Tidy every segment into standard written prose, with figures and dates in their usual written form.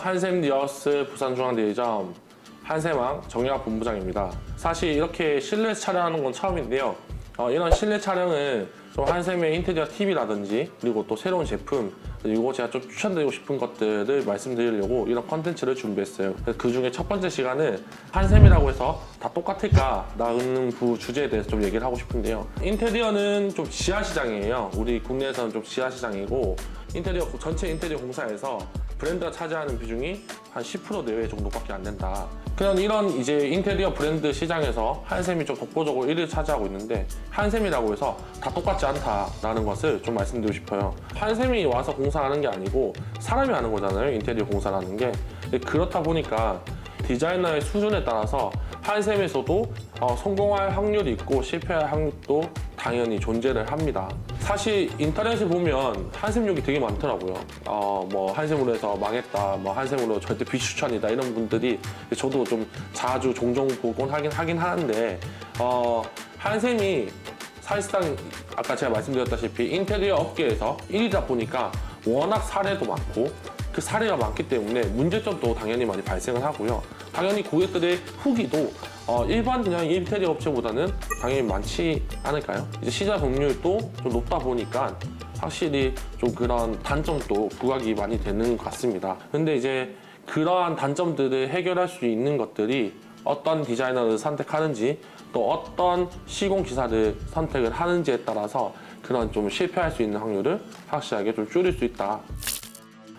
한샘 리어스 부산중앙대리점 한샘왕 정유학 본부장입니다. 사실 이렇게 실내 촬영하는 건 처음인데요. 이런 실내 촬영은 좀 한샘의 인테리어 팁이라든지 그리고 또 새로운 제품 그리고 제가 좀 추천드리고 싶은 것들을 말씀드리려고 이런 컨텐츠를 준비했어요. 그 중에 첫 번째 시간은 한샘이라고 해서 다 똑같을까 라는 주제에 대해서 좀 얘기를 하고 싶은데요. 인테리어는 좀 지하시장이에요. 우리 국내에서는 좀 지하시장이고 전체 인테리어 공사에서 브랜드가 차지하는 비중이 한 10% 내외 정도밖에 안 된다. 그냥 이런 이제 인테리어 브랜드 시장에서 한샘이 좀 독보적으로 1위를 차지하고 있는데 한샘이라고 해서 다 똑같지 않다라는 것을 좀 말씀드리고 싶어요. 한샘이 와서 공사하는 게 아니고 사람이 하는 거잖아요. 인테리어 공사라는 게. 그렇다 보니까 디자이너의 수준에 따라서 한샘에서도 성공할 확률이 있고 실패할 확률도 당연히 존재를 합니다. 사실 인터넷에 보면 한샘욕이 되게 많더라고요. 뭐 한샘으로 해서 망했다, 뭐 한샘으로 절대 비추천이다 이런 분들이 저도 좀 자주 종종 보곤 하긴 하는데 한샘이 사실상 아까 제가 말씀드렸다시피 인테리어 업계에서 1위다 보니까 워낙 사례도 많고 그 사례가 많기 때문에 문제점도 당연히 많이 발생을 하고요. 당연히 고객들의 후기도 일반 그냥 인테리어 업체보다는 당연히 많지 않을까요? 이제 시장 점유율도 좀 높다 보니까 확실히 좀 그런 단점도 부각이 많이 되는 것 같습니다. 근데 이제 그러한 단점들을 해결할 수 있는 것들이 어떤 디자이너를 선택하는지 또 어떤 시공 기사를 선택을 하는지에 따라서 그런 좀 실패할 수 있는 확률을 확실하게 좀 줄일 수 있다.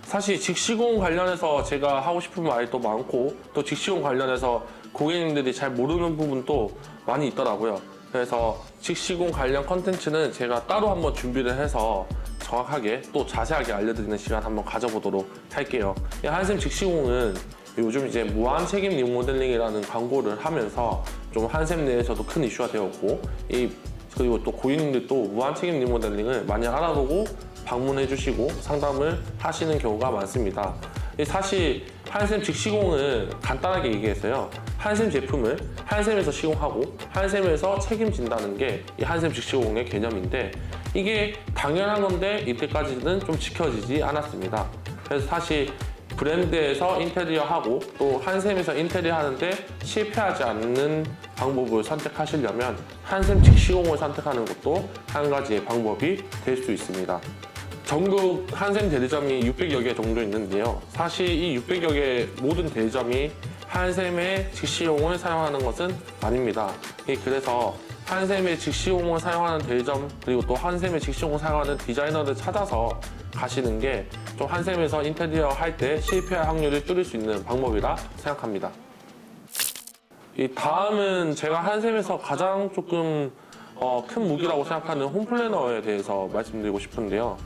사실 직시공 관련해서 제가 하고 싶은 말도 많고 또 직시공 관련해서 고객님들이 잘 모르는 부분도 많이 있더라고요. 그래서 직시공 관련 컨텐츠는 제가 따로 한번 준비를 해서 정확하게 또 자세하게 알려드리는 시간 한번 가져보도록 할게요. 한샘 직시공은 요즘 이제 무한 책임 리모델링이라는 광고를 하면서 좀 한샘 내에서도 큰 이슈가 되었고 그리고 또 고객님들도 무한 책임 리모델링을 많이 알아보고 방문해 주시고 상담을 하시는 경우가 많습니다. 사실 한샘 직시공은 간단하게 얘기해서요. 한샘 제품을 한샘에서 시공하고 한샘에서 책임진다는 게 이 한샘 직시공의 개념인데 이게 당연한 건데 이때까지는 좀 지켜지지 않았습니다. 그래서 사실 브랜드에서 인테리어 하고 또 한샘에서 인테리어 하는데 실패하지 않는 방법을 선택하시려면 한샘 직시공을 선택하는 것도 한 가지의 방법이 될 수 있습니다. 전국 한샘 대리점이 600여 개 정도 있는데요. 사실 이 600여 개 모든 대리점이 한샘의 직시용을 사용하는 것은 아닙니다. 그래서 한샘의 직시용을 사용하는 대리점 그리고 또 한샘의 직시용을 사용하는 디자이너를 찾아서 가시는 게 좀 한샘에서 인테리어 할 때 실패할 확률을 줄일 수 있는 방법이라 생각합니다. 이 다음은 제가 한샘에서 가장 조금 큰 무기라고 생각하는 홈플래너에 대해서 말씀드리고 싶은데요.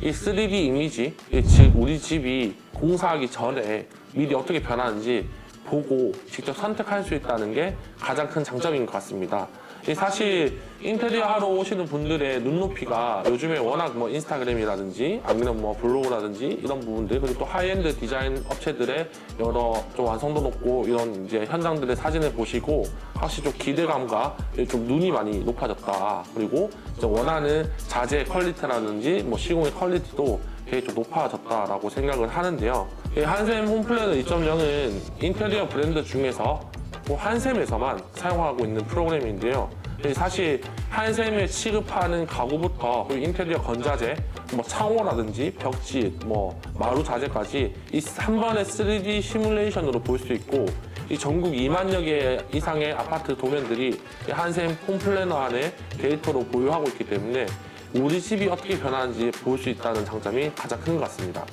이 3D 이미지, 즉 우리 집이 공사하기 전에 미리 어떻게 변하는지 보고 직접 선택할 수 있다는 게 가장 큰 장점인 것 같습니다. 사실 인테리어 하러 오시는 분들의 눈높이가 요즘에 워낙 뭐 인스타그램이라든지 아니면 뭐 블로그라든지 이런 부분들 그리고 또 하이엔드 디자인 업체들의 여러 좀 완성도 높고 이런 이제 현장들의 사진을 보시고 확실히 좀 기대감과 좀 눈이 많이 높아졌다. 그리고 이제 원하는 자재 퀄리티라든지 뭐 시공의 퀄리티도 되게 좀 높아졌다라고 생각을 하는데요. 한샘 홈플래너 2.0은 인테리어 브랜드 중에서 한샘에서만 사용하고 있는 프로그램인데요. 사실 한샘에 취급하는 가구부터 인테리어 건자재, 뭐 창호라든지 벽지, 뭐 마루 자재까지 이 한 번의 3D 시뮬레이션으로 볼 수 있고 이 전국 2만여 개 이상의 아파트 도면들이 한샘 홈플래너 안에 데이터로 보유하고 있기 때문에 우리 집이 어떻게 변하는지 볼 수 있다는 장점이 가장 큰 것 같습니다.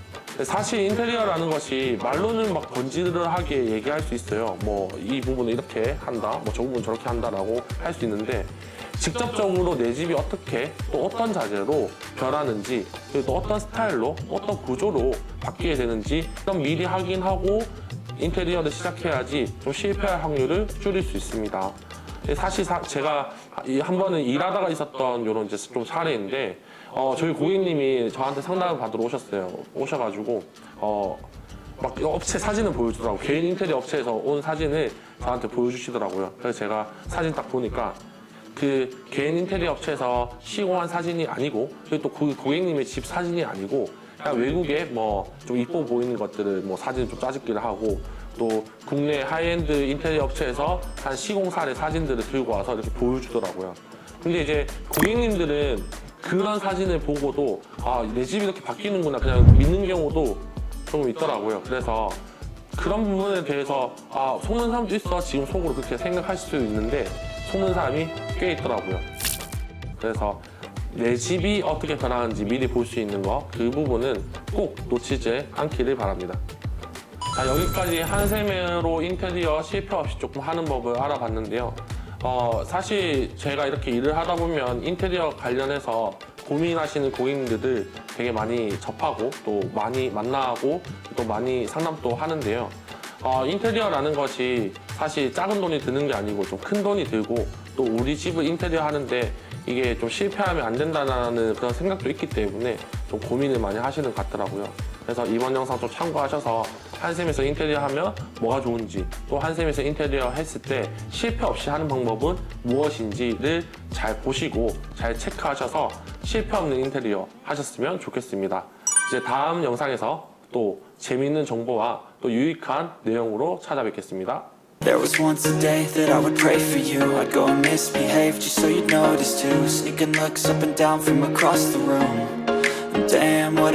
사실 인테리어라는 것이 말로는 막 번지르르하게 얘기할 수 있어요. 뭐 이 부분은 이렇게 한다, 뭐 저 부분은 저렇게 한다라고 할 수 있는데 직접적으로 내 집이 어떻게 또 어떤 자재로 변하는지 그리고 또 어떤 스타일로 어떤 구조로 바뀌게 되는지 그럼 미리 확인하고 인테리어를 시작해야지 좀 실패할 확률을 줄일 수 있습니다. 사실 제가 한 번은 일하다가 있었던 이런 이제 좀 사례인데 저희 고객님이 저한테 상담을 받으러 오셔가지고 막 업체 사진을 보여주더라고요. 개인 인테리어 업체에서 온 사진을 저한테 보여주시더라고요. 그래서 제가 사진 딱 보니까 그 개인 인테리어 업체에서 시공한 사진이 아니고 그리고 또 그 고객님의 집 사진이 아니고 그냥 외국에 뭐 좀 이뻐 보이는 것들을 뭐 사진 좀 짜집기를 하고 또 국내 하이엔드 인테리어 업체에서 한 시공사례 사진들을 들고 와서 이렇게 보여주더라고요. 근데 이제 고객님들은 그런 사진을 보고도 내 집이 이렇게 바뀌는구나 그냥 믿는 경우도 좀 있더라고요. 그래서 그런 부분에 대해서 속는 사람도 있어 지금 속으로 그렇게 생각하실 수도 있는데 속는 사람이 꽤 있더라고요. 그래서 내 집이 어떻게 변하는지 미리 볼 수 있는 거 그 부분은 꼭 놓치지 않기를 바랍니다. 자, 여기까지 한샘으로 인테리어 실패 없이 조금 하는 법을 알아봤는데요. 사실 제가 이렇게 일을 하다 보면 인테리어 관련해서 고민하시는 고객님들 되게 많이 접하고 또 많이 만나고 또 많이 상담도 하는데요. 인테리어라는 것이 사실 작은 돈이 드는 게 아니고 좀 큰 돈이 들고 또 우리 집을 인테리어 하는데 이게 좀 실패하면 안 된다는 그런 생각도 있기 때문에 좀 고민을 많이 하시는 것 같더라고요. 그래서 이번 영상 좀 참고하셔서 한샘에서 인테리어 하면 뭐가 좋은지 또 한샘에서 인테리어 했을 때 실패 없이 하는 방법은 무엇인지를 잘 보시고 잘 체크하셔서 실패 없는 인테리어 하셨으면 좋겠습니다. 이제 다음 영상에서 또 재미있는 정보와 또 유익한 내용으로 찾아뵙겠습니다. There was once a day that I would pray for you. I'd go and misbehave just so you'd notice too. Sneaking looks up and down from across the room. And damn, what